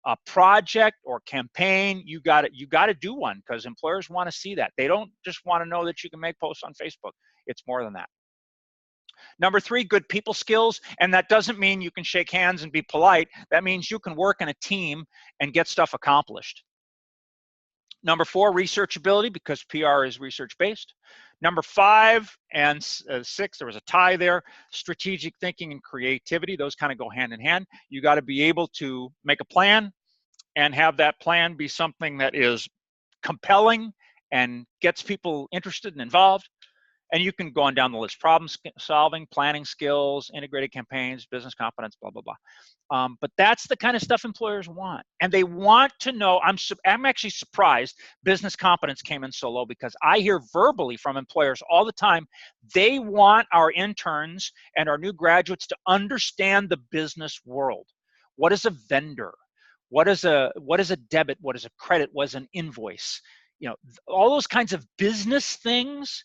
a project or campaign, you got to do one, because employers want to see that. They don't just want to know that you can make posts on Facebook. It's more than that. Number 3, good people skills. And that doesn't mean you can shake hands and be polite. That means you can work in a team and get stuff accomplished. Number 4, researchability, because PR is research-based. Number 5 and 6, there was a tie there, strategic thinking and creativity. Those kind of go hand in hand. You got to be able to make a plan and have that plan be something that is compelling and gets people interested and involved. And you can go on down the list: problem solving, planning skills, integrated campaigns, business competence, blah, blah, blah. But that's the kind of stuff employers want. And they want to know, I'm actually surprised business competence came in so low, because I hear verbally from employers all the time, they want our interns and our new graduates to understand the business world. What is a vendor? What is a debit? What is a credit? What is an invoice? You know, all those kinds of business things.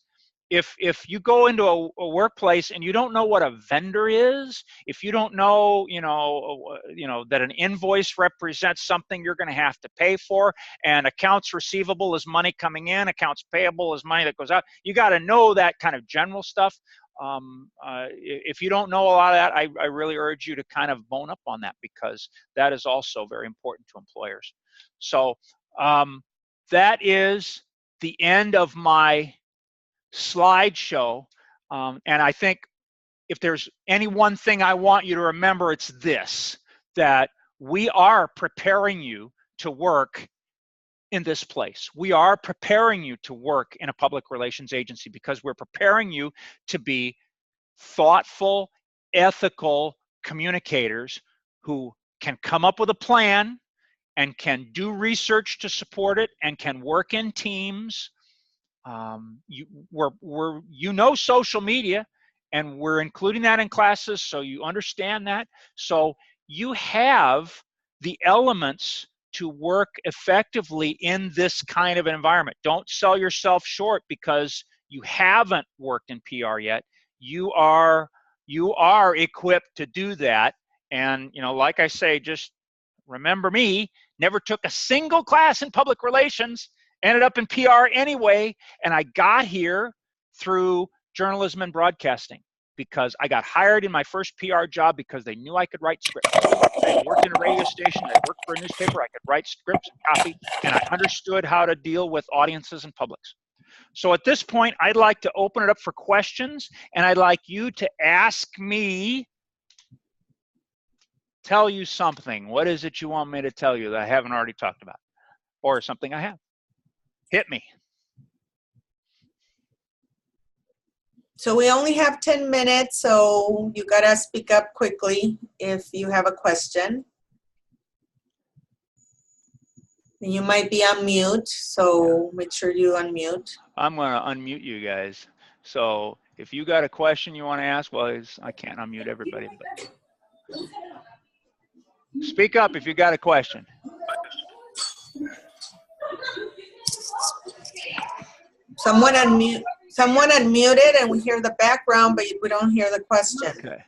If you go into a workplace and you don't know what a vendor is, if you don't know, that an invoice represents something you're going to have to pay for, and accounts receivable is money coming in, accounts payable is money that goes out, you got to know that kind of general stuff. If you don't know a lot of that, I really urge you to kind of bone up on that, because that is also very important to employers. So that is the end of my slideshow. And I think if there's any one thing I want you to remember, it's this: that we are preparing you to work in this place. We are preparing you to work in a public relations agency, because we're preparing you to be thoughtful, ethical communicators who can come up with a plan and can do research to support it and can work in teams. We're social media, and we're including that in classes, so you understand that. So you have the elements to work effectively in this kind of environment. Don't sell yourself short because you haven't worked in PR yet. You are equipped to do that. And like I say, just remember me, never took a single class in public relations, ended up in PR anyway, and I got here through journalism and broadcasting, because I got hired in my first PR job because they knew I could write scripts. I worked in a radio station, I worked for a newspaper, I could write scripts and copy, and I understood how to deal with audiences and publics. So at this point, I'd like to open it up for questions, and I'd like you to ask me, tell you something. What is it you want me to tell you that I haven't already talked about? Or something I have? Hit me. So we only have 10 minutes, so you gotta speak up quickly if you have a question. You might be on mute, so make sure you unmute. I'm gonna unmute you guys. So if you got a question you want to ask, well, I can't unmute everybody, but speak up if you got a question. Someone unmuted, and we hear the background, but we don't hear the question. Okay.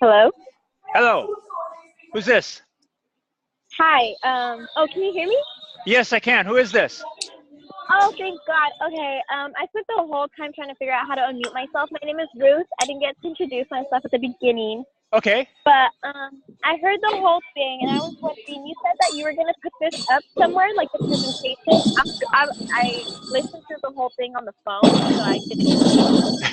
Hello? Hello. Who's this? Hi. Oh, can you hear me? Yes, I can. Who is this? Oh, thank God. Okay. I spent the whole time trying to figure out how to unmute myself. My name is Ruth. I didn't get to introduce myself at the beginning. Okay. But I heard the whole thing, and I was wondering, you said that you were going to put this up somewhere, like the presentation. I listened to the whole thing on the phone, so I didn't.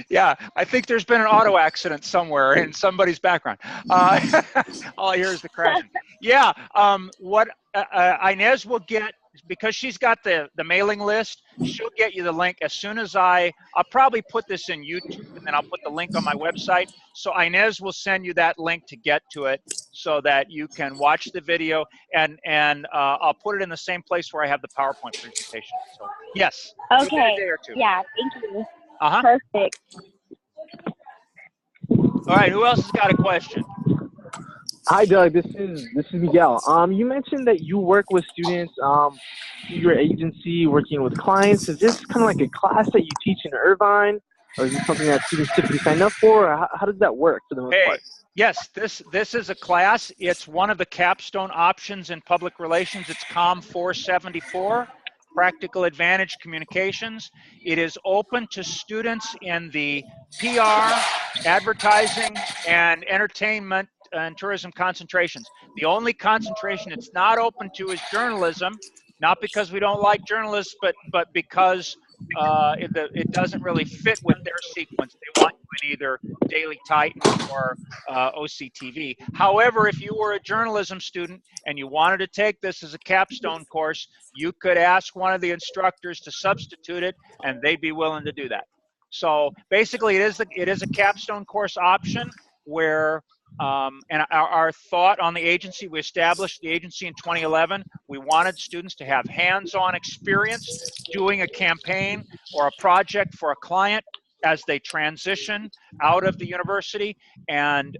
Yeah. I think there's been an auto accident somewhere in somebody's background. All I hear is the crashing. Yeah. What Inez will get, because she's got the mailing list, she'll get you the link as soon as I'll probably put this in YouTube, and then I'll put the link on my website. So Inez will send you that link to get to it, so that you can watch the video, and I'll put it in the same place where I have the PowerPoint presentation. So yes. Okay. A day or two. Yeah. Thank you. Uh-huh. Perfect. All right. Who else has got a question? Hi, Doug. This is Miguel. You mentioned that you work with students through your agency, working with clients. Is this kind of like a class that you teach in Irvine, or is this something that students typically sign up for? Or how does that work for the most part? Yes, this is a class. It's one of the capstone options in public relations. It's COM 474. Practical Advantage Communications. It is open to students in the PR, advertising, and entertainment and tourism concentrations. The only concentration it's not open to is journalism, not because we don't like journalists, but because it doesn't really fit with their sequence. They want you in either Daily Titan or OCTV. However, if you were a journalism student and you wanted to take this as a capstone course, you could ask one of the instructors to substitute it, and they'd be willing to do that. So basically, it is a capstone course option where, and our thought on the agency, we established the agency in 2011. We wanted students to have hands-on experience doing a campaign or a project for a client as they transition out of the university. And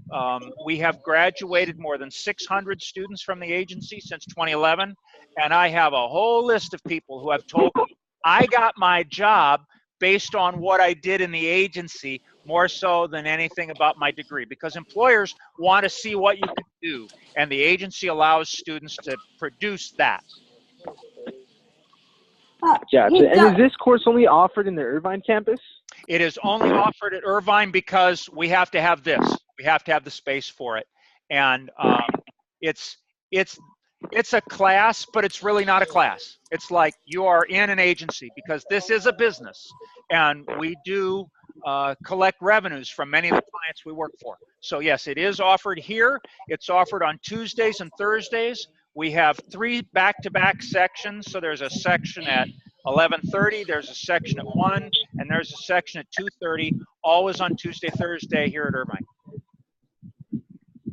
we have graduated more than 600 students from the agency since 2011. And I have a whole list of people who have told me, I got my job based on what I did in the agency, more so than anything about my degree, because employers want to see what you can do, and the agency allows students to produce that. Gotcha. And is this course only offered in the Irvine campus? It is only offered at Irvine because we have to have this. We have to have the space for it. And it's a class, but it's really not a class. It's like you are in an agency, because this is a business, and we do collect revenues from many of the clients we work for. So yes, it is offered here. It's offered on Tuesdays and Thursdays. We have 3 back-to-back sections. So there's a section at 11:30, there's a section at 1, and there's a section at 2:30, always on Tuesday, Thursday here at Irvine.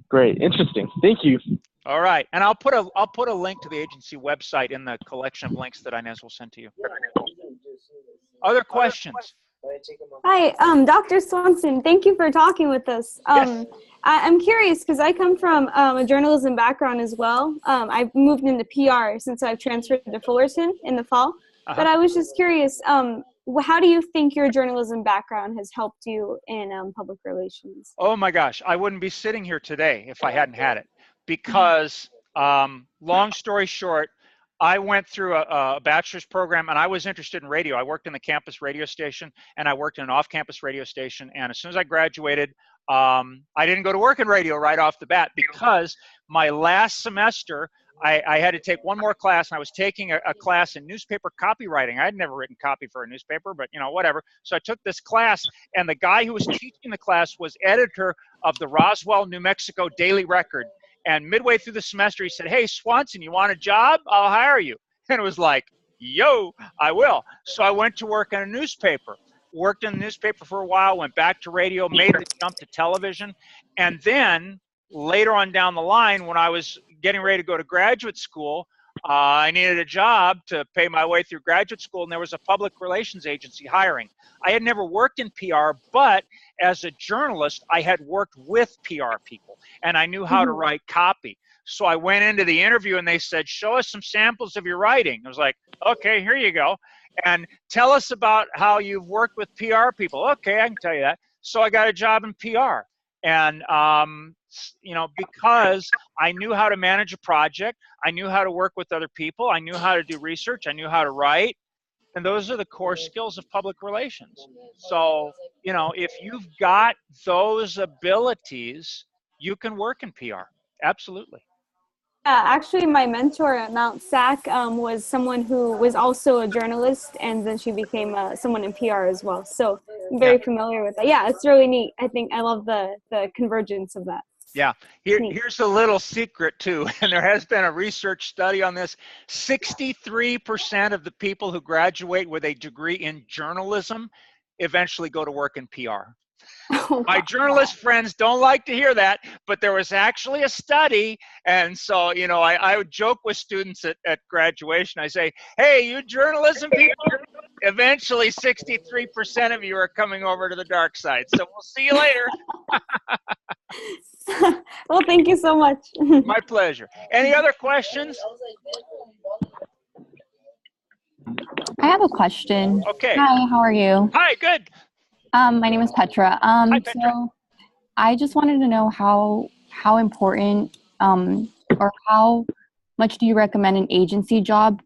Great, interesting. Thank you. All right, and I'll put a link to the agency website in the collection of links that Inez will send to you. Other questions? Hi, Dr. Swanson. Thank you for talking with us. Yes. I'm curious because I come from a journalism background as well. I've moved into PR since I've transferred to Fullerton in the fall. But I was just curious, how do you think your journalism background has helped you in public relations? Oh my gosh, I wouldn't be sitting here today if I hadn't had it. Because, long story short, I went through a bachelor's program, and I was interested in radio. I worked in the campus radio station, and I worked in an off-campus radio station. And as soon as I graduated, I didn't go to work in radio right off the bat, because my last semester, I had to take one more class, and I was taking a class in newspaper copywriting. I had never written copy for a newspaper, but whatever. So I took this class, and the guy who was teaching the class was editor of the Roswell, New Mexico Daily Record. And midway through the semester, he said, "Hey, Swanson, you want a job? I'll hire you." And it was like, yo, I will. So I went to work in a newspaper, worked in the newspaper for a while, went back to radio, made the jump to television. And then later on down the line, when I was getting ready to go to graduate school, I needed a job to pay my way through graduate school, and there was a public relations agency hiring. I had never worked in PR, but as a journalist, I had worked with PR people, and I knew how to write copy. So I went into the interview, and they said, "Show us some samples of your writing." I was like, "Okay, here you go. And tell us about how you've worked with PR people." "Okay, I can tell you that." So I got a job in PR. And, because I knew how to manage a project, I knew how to work with other people, I knew how to do research, I knew how to write, and those are the core skills of public relations. So, if you've got those abilities, you can work in PR. Absolutely. Yeah, actually, my mentor at Mount SAC was someone who was also a journalist, and then she became someone in PR as well. So I'm very familiar with that. Yeah, it's really neat. I think I love the convergence of that. Yeah, here's a little secret too, and there has been a research study on this. 63% of the people who graduate with a degree in journalism eventually go to work in PR. My journalist friends don't like to hear that, but there was actually a study. And so, I would joke with students at graduation. I say, "Hey, you journalism people, eventually 63% of you are coming over to the dark side. So we'll see you later." Well, thank you so much. My pleasure. Any other questions? I have a question. Okay. Hi, how are you? Hi, good. My name is Petra. Hi, Petra. So I just wanted to know how important or how much do you recommend an agency job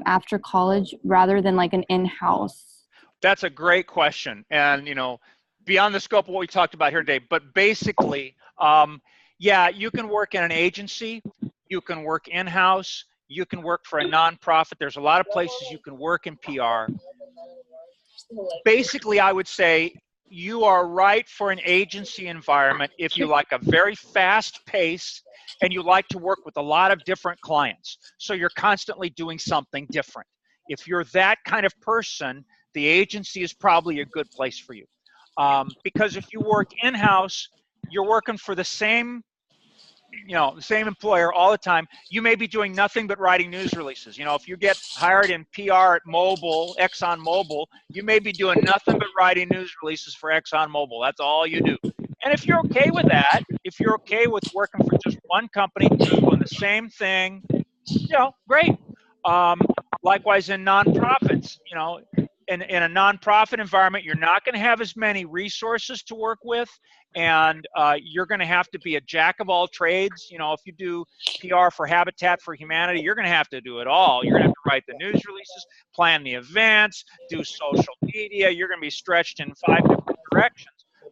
after college rather than like an in-house? That's a great question. And, you know, beyond the scope of what we talked about here today, but basically, yeah, you can work in an agency, you can work in-house, you can work for a nonprofit. There's a lot of places you can work in PR. Basically, I would say you are right for an agency environment if you like a very fast pace and you like to work with a lot of different clients. So you're constantly doing something different. If you're that kind of person, the agency is probably a good place for you. Because if you work in-house, you're working for the same, you know, the same employer all the time. You may be doing nothing but writing news releases. You know, if you get hired in PR at Mobil, Exxon Mobil, you may be doing nothing but writing news releases for Exxon Mobil. That's all you do. And if you're okay with that, if you're okay with working for just one company doing the same thing, you know, great. Likewise in nonprofits, you know, in a nonprofit environment, you're not going to have as many resources to work with, and you're going to have to be a jack of all trades. You know, if you do PR for Habitat for Humanity, you're going to have to do it all. You're going to have to write the news releases, plan the events, do social media. You're going to be stretched in 5 different directions.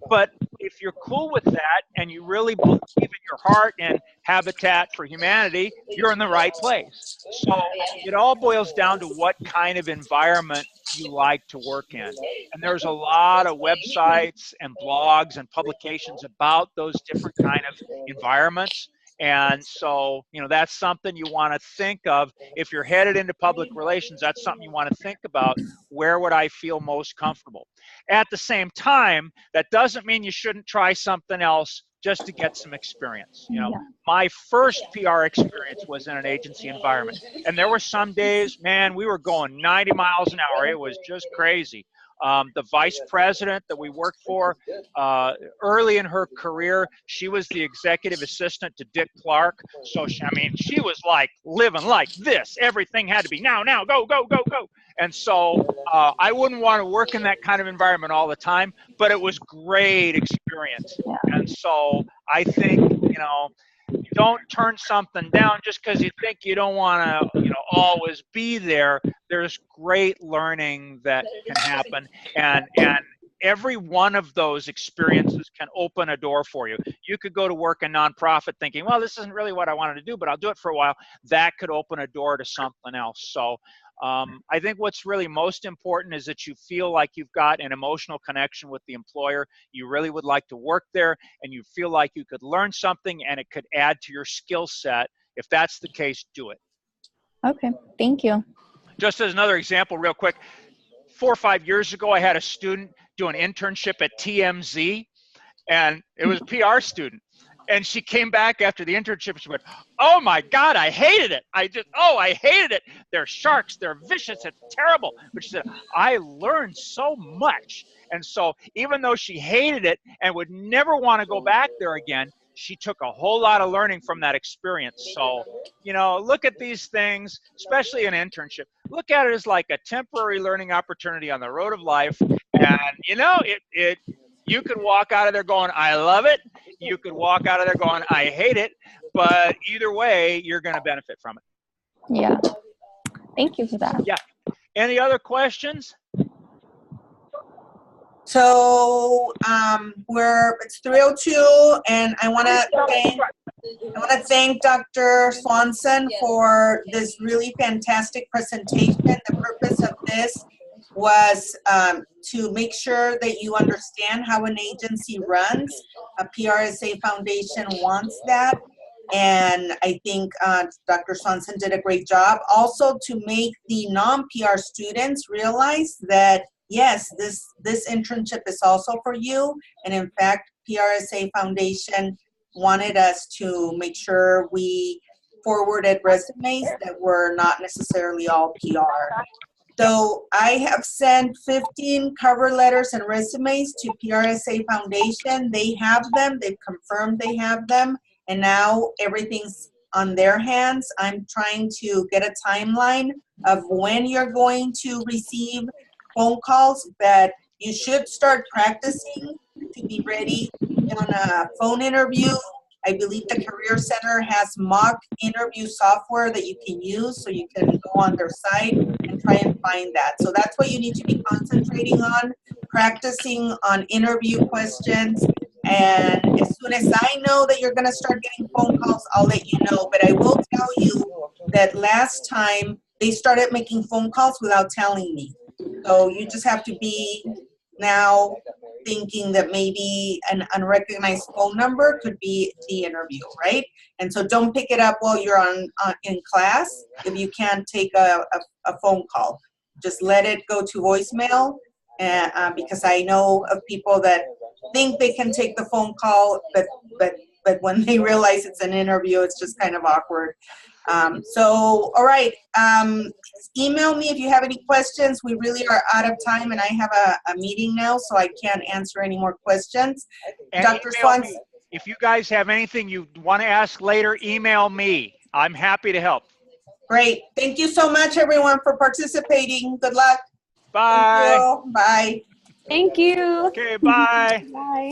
But if you're cool with that and you really believe in your heart in Habitat for Humanity, you're in the right place. So it all boils down to what kind of environment you like to work in. And there's a lot of websites and blogs and publications about those different kind of environments. And so, you know, that's something you want to think of. If you're headed into public relations, that's something you want to think about. Where would I feel most comfortable? At the same time, that doesn't mean you shouldn't try something else just to get some experience. You know, my first PR experience was in an agency environment. And there were some days, man, we were going 90 miles an hour. It was just crazy. The vice president that we worked for, early in her career, she was the executive assistant to Dick Clark. So, she was like living like this. Everything had to be now, go, go, go, go. And so I wouldn't want to work in that kind of environment all the time, but it was great experience. And so I think, you know, don't turn something down just because you think you don't want to, you know, always be there. There's great learning that can happen, and every one of those experiences can open a door for you. You could go to work in nonprofit thinking, well, this isn't really what I wanted to do, but I'll do it for a while. That could open a door to something else. So I think what's really most important is that you feel like you've got an emotional connection with the employer. You really would like to work there, and you feel like you could learn something and it could add to your skill set. If that's the case, do it. Okay, thank you. Just as another example, real quick, 4 or 5 years ago, I had a student do an internship at TMZ, and it was a PR student. And she came back after the internship. She went, oh my God, I hated it. I hated it. They're sharks. They're vicious. It's terrible. But she said, I learned so much. And so even though she hated it and would never want to go back there again, she took a whole lot of learning from that experience. So, you know, look at these things, especially an internship. Look at it as like a temporary learning opportunity on the road of life. And, you know, you could walk out of there going, I love it. You could walk out of there going, I hate it. But either way, you're going to benefit from it. Yeah. Thank you for that. Yeah. Any other questions? So it's 3:02, and I want to thank Dr. Swanson for this really fantastic presentation. The purpose of this was to make sure that you understand how an agency runs. A PRSA Foundation wants that. And I think Dr. Swanson did a great job. Also to make the non-PR students realize that, yes, this internship is also for you. And in fact, PRSA Foundation wanted us to make sure we forwarded resumes that were not necessarily all PR. So I have sent 15 cover letters and resumes to PRSA Foundation. They have them. They've confirmed they have them. And now everything's on their hands. I'm trying to get a timeline of when you're going to receive phone calls, but you should start practicing to be ready on a phone interview I believe the Career Center has mock interview software that you can use, so you can go on their site and try and find that. So that's what you need to be concentrating on, practicing on interview questions. And as soon as I know that you're gonna start getting phone calls, I'll let you know. But I will tell you that last time they started making phone calls without telling me. So you just have to be now thinking that maybe an unrecognized phone number could be the interview, right? And so don't pick it up while you're in class if you can't take a phone call. Just let it go to voicemail, because I know of people that think they can take the phone call, but when they realize it's an interview, it's just kind of awkward. So, all right, email me if you have any questions. We really are out of time, and I have a meeting now, so I can't answer any more questions. And Dr. email Swanson. me. If you guys have anything you want to ask later, email me. I'm happy to help. Great. Thank you so much, everyone, for participating. Good luck. Bye. Thank you. Bye. Thank you. Okay, bye. Bye.